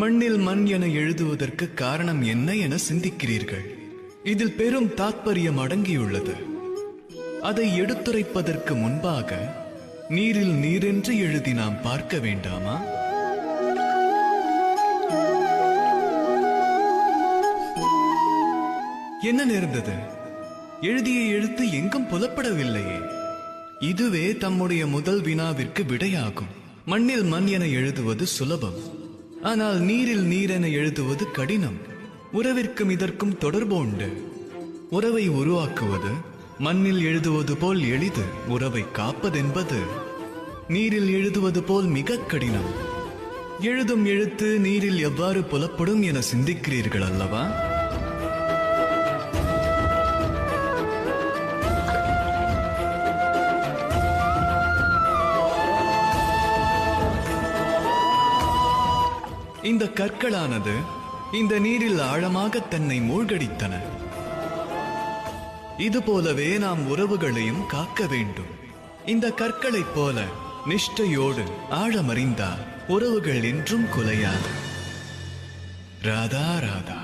மண்ணில் மண் என எழுதுவதற்கு காரணம் என்ன என சிந்திக்கிறீர்கள். இதில் பெரும் தாத்பரியம் அடங்கியுள்ளது. அதை எடுத்துரைப்பதற்கு முன்பாக நீரில் நீரென்று எழுதி நாம் பார்க்க வேண்டாமா? என்ன நேர்ந்தது? எழுதிய எழுத்து எங்கும் புலப்படவில்லையே. இதுவே தம்முடைய முதல் வினாவிற்கு விடையாகும். மண்ணில் மண் என எழுதுவது சுலபம், ஆனால் நீரில் நீர் என எழுதுவது கடினம். உறவிற்கும் இதற்கும் தொடர்பு உண்டு. உறவை உருவாக்குவது மண்ணில் எழுதுவது போல் எளிது. உறவை காப்பதென்பது நீரில் எழுதுவது போல் மிக கடினம். எழுதும் எழுத்து நீரில் எவ்வாறு புலப்படும் என சிந்திக்கிறீர்கள் அல்லவா? இந்த கற்களானது இந்த நீரில் ஆழமாக தன்னை மூழ்கடித்தன. இதுபோலவே நாம் உறவுகளையும் காக்க வேண்டும். இந்த கற்களைப் போல நிஷ்டையோடு ஆழமறிந்தால் உறவுகள் என்றும் குலையாது. ராதா ராதா.